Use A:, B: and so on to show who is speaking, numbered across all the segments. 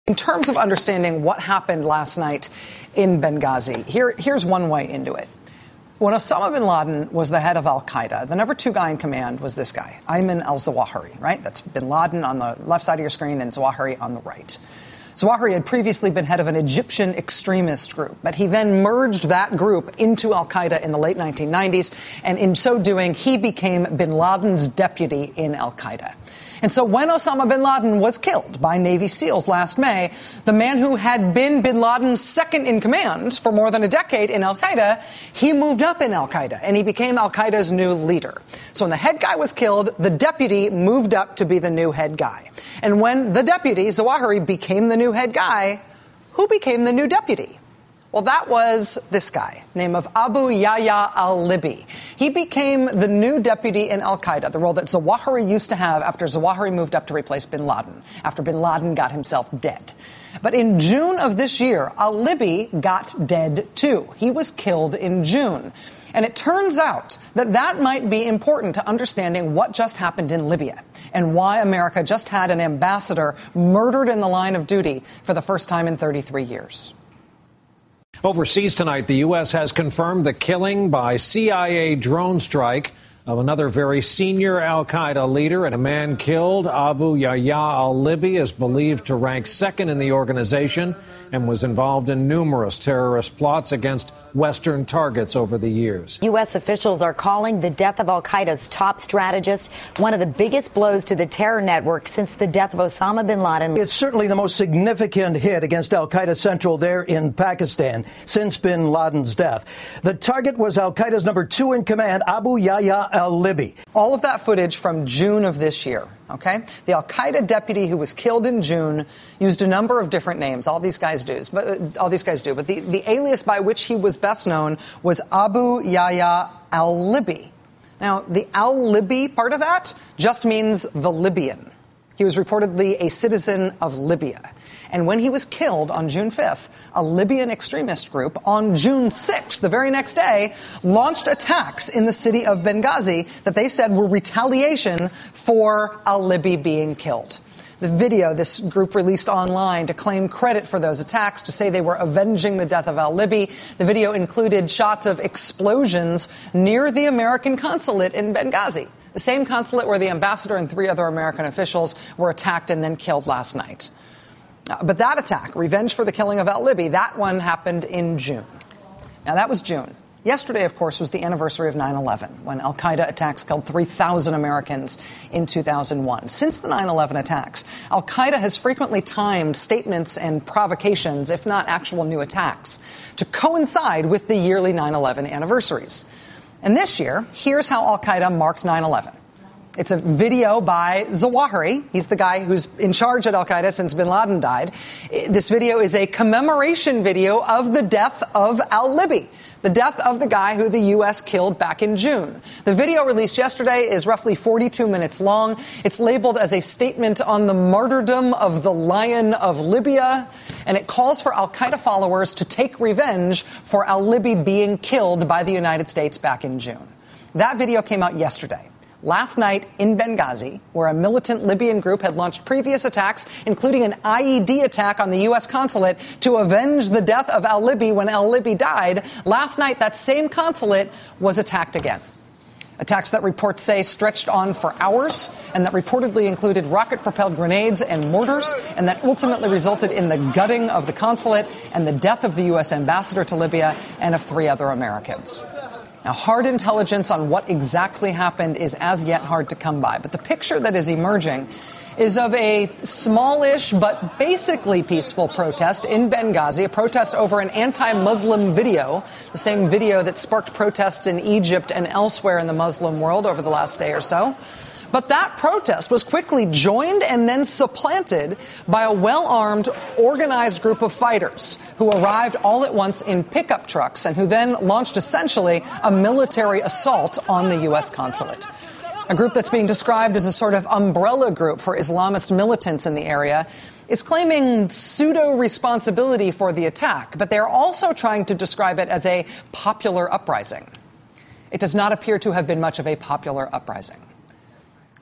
A: In terms of understanding what happened last night in Benghazi, here's one way into it. When Osama bin Laden was the head of al-Qaeda, the number 2 guy in command was this guy, Ayman al-Zawahiri, right? That's bin Laden on the left side of your screen and Zawahiri on the right. Zawahiri had previously been head of an Egyptian extremist group, but he then merged that group into al-Qaeda in the late 1990s, and in so doing, he became bin Laden's deputy in al-Qaeda. And so when Osama bin Laden was killed by Navy SEALs last May, the man who had been bin Laden's second in command for more than a decade in al-Qaeda, he moved up in al-Qaeda and he became al-Qaeda's new leader. So when the head guy was killed, the deputy moved up to be the new head guy. And when the deputy, Zawahiri, became the new head guy, who became the new deputy? Well, that was this guy, name of Abu Yahya al-Libi. He became the new deputy in al-Qaeda, the role that Zawahiri used to have after Zawahiri moved up to replace bin Laden, after bin Laden got himself dead. But in June of this year, al-Libi got dead too. He was killed in June. And it turns out that that might be important to understanding what just happened in Libya and why America just had an ambassador murdered in the line of duty for the first time in 33 years.
B: Overseas tonight, the U.S. has confirmed the killing by CIA drone strike of another very senior al-Qaeda leader, and a man killed. Abu Yahya al-Libi is believed to rank second in the organization and was involved in numerous terrorist plots against Western targets over the years.
C: U.S. officials are calling the death of al-Qaeda's top strategist one of the biggest blows to the terror network since the death of Osama bin Laden.
D: It's certainly the most significant hit against al-Qaeda Central there in Pakistan since bin Laden's death. The target was al-Qaeda's number 2 in command, Abu Yahya al-Libi.
A: All of that footage from June of this year. OK, the al-Qaeda deputy who was killed in June used a number of different names. All these guys do. But the alias by which he was best known was Abu Yahya al-Libi. Now, the al-Libi part of that just means the Libyan. He was reportedly a citizen of Libya. And when he was killed on June 5th, a Libyan extremist group on June 6th, the very next day, launched attacks in the city of Benghazi that they said were retaliation for al-Libi being killed. The video this group released online to claim credit for those attacks, to say they were avenging the death of al-Libi. The video included shots of explosions near the American consulate in Benghazi, the same consulate where the ambassador and 3 other American officials were attacked and then killed last night. But that attack, revenge for the killing of al-Libi, that one happened in June. Now, that was June. Yesterday, of course, was the anniversary of 9/11, when al-Qaeda attacks killed 3,000 Americans in 2001. Since the 9/11 attacks, al-Qaeda has frequently timed statements and provocations, if not actual new attacks, to coincide with the yearly 9/11 anniversaries. And this year, here's how al-Qaeda marked 9/11. It's a video by Zawahiri. He's the guy who's in charge at al-Qaeda since bin Laden died. This video is a commemoration video of the death of al-Libi, the death of the guy who the U.S. killed back in June. The video released yesterday is roughly 42 minutes long. It's labeled as a statement on the martyrdom of the Lion of Libya, and it calls for al-Qaeda followers to take revenge for al-Libi being killed by the United States back in June. That video came out yesterday. Last night in Benghazi, where a militant Libyan group had launched previous attacks, including an IED attack on the U.S. consulate to avenge the death of al-Libi when al-Libi died, last night that same consulate was attacked again. Attacks that reports say stretched on for hours and that reportedly included rocket-propelled grenades and mortars, and that ultimately resulted in the gutting of the consulate and the death of the U.S. ambassador to Libya and of 3 other Americans. Now, hard intelligence on what exactly happened is as yet hard to come by. But the picture that is emerging is of a smallish but basically peaceful protest in Benghazi, a protest over an anti-Muslim video, the same video that sparked protests in Egypt and elsewhere in the Muslim world over the last day or so. But that protest was quickly joined and then supplanted by a well-armed, organized group of fighters who arrived all at once in pickup trucks and who then launched essentially a military assault on the U.S. consulate. A group that's being described as a sort of umbrella group for Islamist militants in the area is claiming pseudo-responsibility for the attack, but they're also trying to describe it as a popular uprising. It does not appear to have been much of a popular uprising.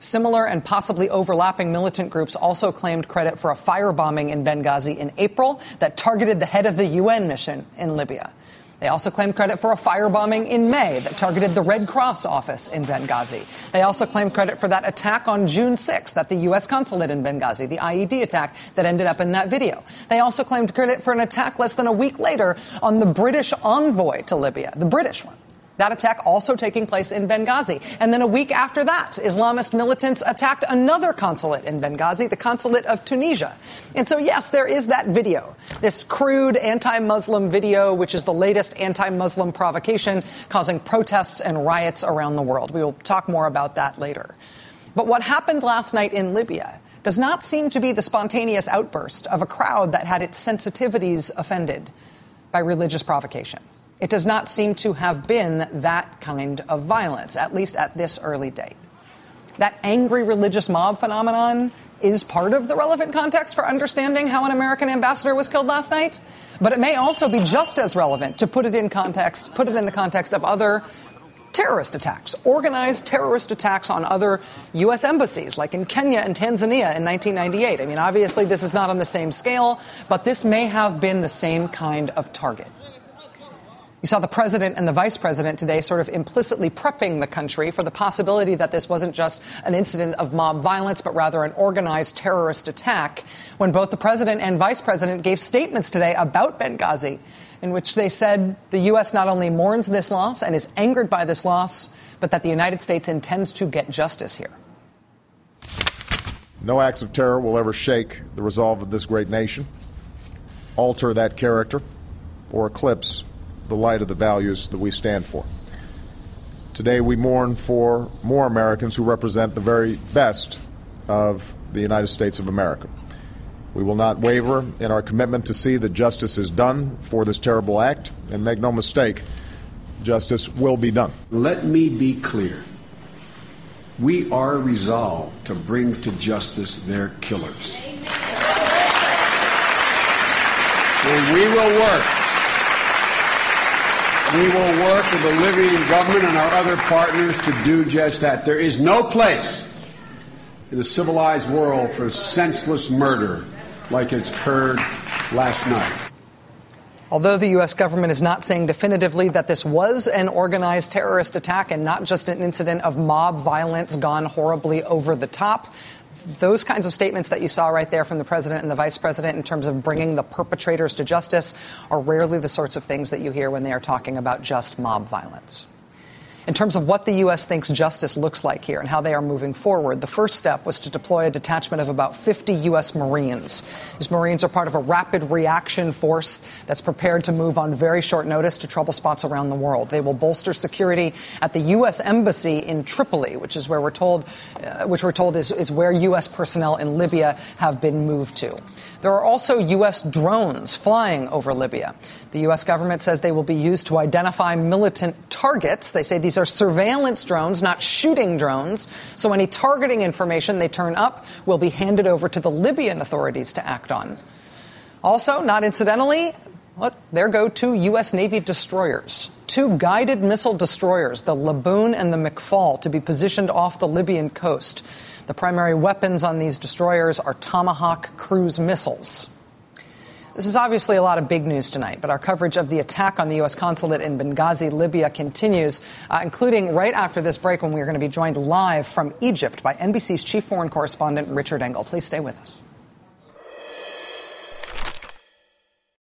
A: Similar and possibly overlapping militant groups also claimed credit for a firebombing in Benghazi in April that targeted the head of the UN mission in Libya. They also claimed credit for a firebombing in May that targeted the Red Cross office in Benghazi. They also claimed credit for that attack on June 6th at the U.S. consulate in Benghazi, the IED attack that ended up in that video. They also claimed credit for an attack less than a week later on the British envoy to Libya, the British one. That attack also taking place in Benghazi. And then a week after that, Islamist militants attacked another consulate in Benghazi, the consulate of Tunisia. And so, yes, there is that video, this crude anti-Muslim video, which is the latest anti-Muslim provocation causing protests and riots around the world. We will talk more about that later. But what happened last night in Libya does not seem to be the spontaneous outburst of a crowd that had its sensitivities offended by religious provocation. It does not seem to have been that kind of violence, at least at this early date. That angry religious mob phenomenon is part of the relevant context for understanding how an American ambassador was killed last night, but it may also be just as relevant to put it in the context of other terrorist attacks, organized terrorist attacks on other U.S. embassies, like in Kenya and Tanzania in 1998. I mean, obviously, this is not on the same scale, but this may have been the same kind of target. You saw the president and the vice president today sort of implicitly prepping the country for the possibility that this wasn't just an incident of mob violence, but rather an organized terrorist attack, when both the president and vice president gave statements today about Benghazi, in which they said the U.S. not only mourns this loss and is angered by this loss, but that the United States intends to get justice here.
E: No acts of terror will ever shake the resolve of this great nation, alter that character, or eclipse the light of the values that we stand for. Today we mourn for more Americans who represent the very best of the United States of America. We will not waver in our commitment to see that justice is done for this terrible act, and make no mistake, justice will be done.
F: Let me be clear. We are resolved to bring to justice their killers. And we will work. We will work with the Libyan government and our other partners to do just that. There is no place in the civilized world for senseless murder like has occurred last night.
A: Although the U.S. government is not saying definitively that this was an organized terrorist attack and not just an incident of mob violence gone horribly over the top, those kinds of statements that you saw right there from the president and the vice president in terms of bringing the perpetrators to justice are rarely the sorts of things that you hear when they are talking about just mob violence. In terms of what the U.S. thinks justice looks like here and how they are moving forward, the first step was to deploy a detachment of about 50 U.S. Marines. These Marines are part of a rapid reaction force that's prepared to move on very short notice to trouble spots around the world. They will bolster security at the U.S. Embassy in Tripoli, which is where we're told is where U.S. personnel in Libya have been moved to. There are also U.S. drones flying over Libya. The U.S. government says they will be used to identify militant targets. They say these are surveillance drones, not shooting drones. So any targeting information they turn up will be handed over to the Libyan authorities to act on. Also, not incidentally, look, there go two U.S. Navy destroyers. Two guided missile destroyers, the Laboon and the McFall, to be positioned off the Libyan coast. The primary weapons on these destroyers are Tomahawk cruise missiles. This is obviously a lot of big news tonight, but our coverage of the attack on the U.S. consulate in Benghazi, Libya, continues, including right after this break when we are going to be joined live from Egypt by NBC's chief foreign correspondent, Richard Engel. Please stay with us.